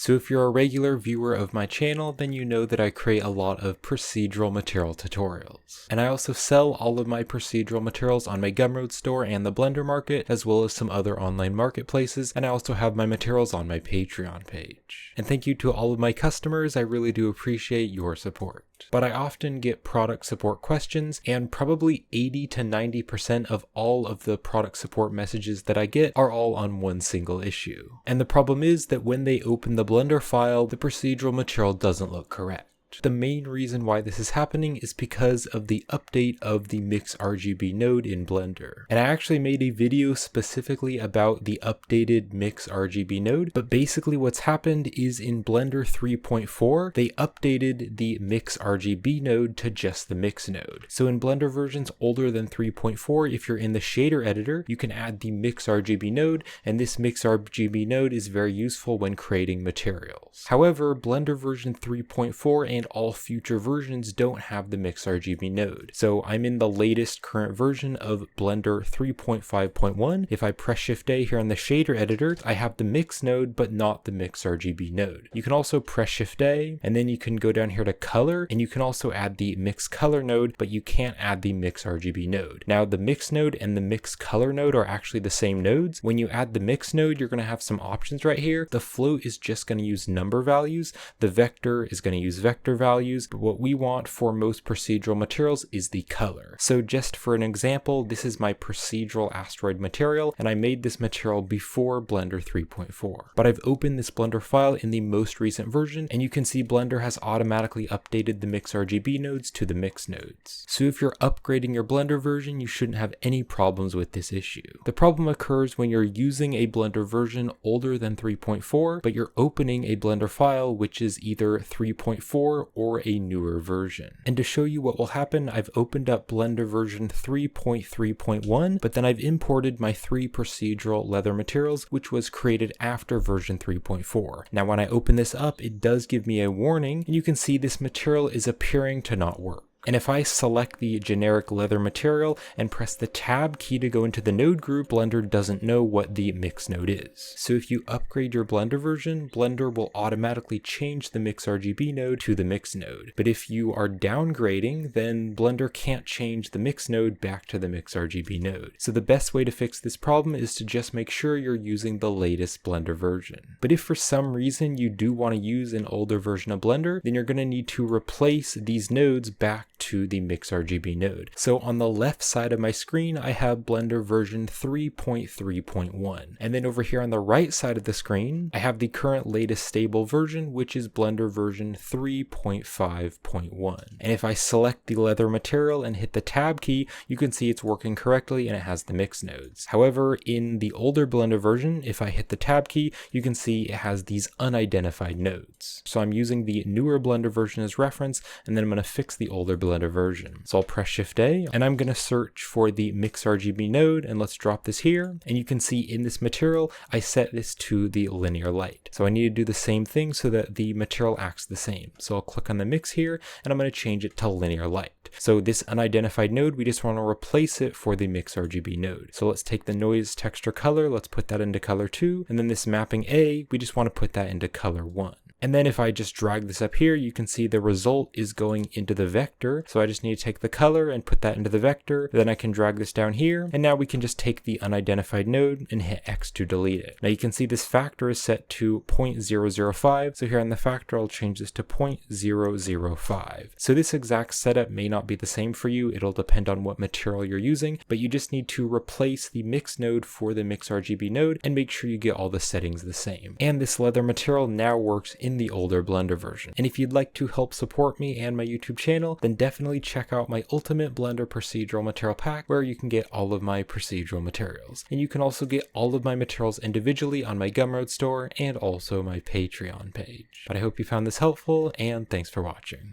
So if you're a regular viewer of my channel, then you know that I create a lot of procedural material tutorials. And I also sell all of my procedural materials on my Gumroad store and the Blender market, as well as some other online marketplaces, and I also have my materials on my Patreon page. And thank you to all of my customers, I really do appreciate your support. But I often get product support questions, and probably 80 to 90% of all of the product support messages that I get are all on one single issue. And the problem is that when they open the Blender file, the procedural material doesn't look correct. The main reason why this is happening is because of the update of the 𝗵𝗲𝗀𝗃 node in Blender. And I actually made a video specifically about the updated 𝗵𝗲𝗀𝗃 node, but basically what's happened is in Blender 3.4, they updated the 𝗵𝗲𝗀𝗃 node to just the mix node. So in Blender versions older than 3.4, if you're in the shader editor, you can add the 𝗵𝗲𝗀𝗃 node, and this 𝗵𝗲𝗃 node is very useful when creating materials. However, Blender version 3.4 and all future versions don't have the 𝗵𝗲𝗀𝗃 node. So I'm in the latest current version of Blender 3.5.1. If I press Shift A here on the shader editor, I have the mix node, but not the 𝗵𝗲𝗃 node. You can also press Shift A, and then you can go down here to color, and you can also add the mix color node, but you can't add the 𝗵𝗲𝗃 node. Now the mix node and the mix color node are actually the same nodes. When you add the mix node, you're going to have some options right here. The float is just going to use number values. The vector is going to use vector values, but what we want for most procedural materials is the color. So just for an example, this is my procedural asteroid material, and I made this material before Blender 3.4. But I've opened this Blender file in the most recent version, and you can see Blender has automatically updated the 𝗵𝗲𝗃 nodes to the mix nodes. So if you're upgrading your Blender version, you shouldn't have any problems with this issue. The problem occurs when you're using a Blender version older than 3.4, but you're opening a Blender file which is either 3.4 or a newer version. And to show you what will happen, I've opened up Blender version 3.3.1, but then I've imported my 3 procedural leather materials, which was created after version 3.4. Now when I open this up, it does give me a warning, and you can see this material is appearing to not work. And if I select the generic leather material and press the Tab key to go into the node group, Blender doesn't know what the mix node is. So if you upgrade your Blender version, Blender will automatically change the 𝗵𝗲𝗃 node to the mix node. But if you are downgrading, then Blender can't change the mix node back to the 𝗵𝗲𝗃 node. So the best way to fix this problem is to just make sure you're using the latest Blender version. But if for some reason you do want to use an older version of Blender, then you're going to need to replace these nodes back to the 𝗵𝗲𝗃 node. So on the left side of my screen, I have Blender version 3.3.1. And then over here on the right side of the screen, I have the current latest stable version, which is Blender version 3.5.1. And if I select the leather material and hit the Tab key, you can see it's working correctly and it has the mix nodes. However, in the older Blender version, if I hit the Tab key, you can see it has these unidentified nodes. So I'm using the newer Blender version as reference, and then I'm going to fix the older Blender version. So I'll press Shift A, and I'm going to search for the 𝗵𝗲𝗃 node, and let's drop this here. And you can see in this material, I set this to the linear light. So I need to do the same thing so that the material acts the same. So I'll click on the mix here, and I'm going to change it to linear light. So this unidentified node, we just want to replace it for the 𝗵𝗲𝗃 node. So let's take the noise texture color, let's put that into color 2, and then this mapping A, we just want to put that into color 1. And then if I just drag this up here, you can see the result is going into the vector. So I just need to take the color and put that into the vector. Then I can drag this down here. And now we can just take the unidentified node and hit X to delete it. Now you can see this factor is set to 0.005. So here on the factor, I'll change this to 0.005. So this exact setup may not be the same for you. It'll depend on what material you're using, but you just need to replace the mix node for the 𝗵𝗲𝗃 node and make sure you get all the settings the same. And this leather material now works in the older Blender version. And if you'd like to help support me and my YouTube channel, then definitely check out my Ultimate Blender Procedural Material Pack, where you can get all of my procedural materials. And you can also get all of my materials individually on my Gumroad store and also my Patreon page. But I hope you found this helpful, and thanks for watching.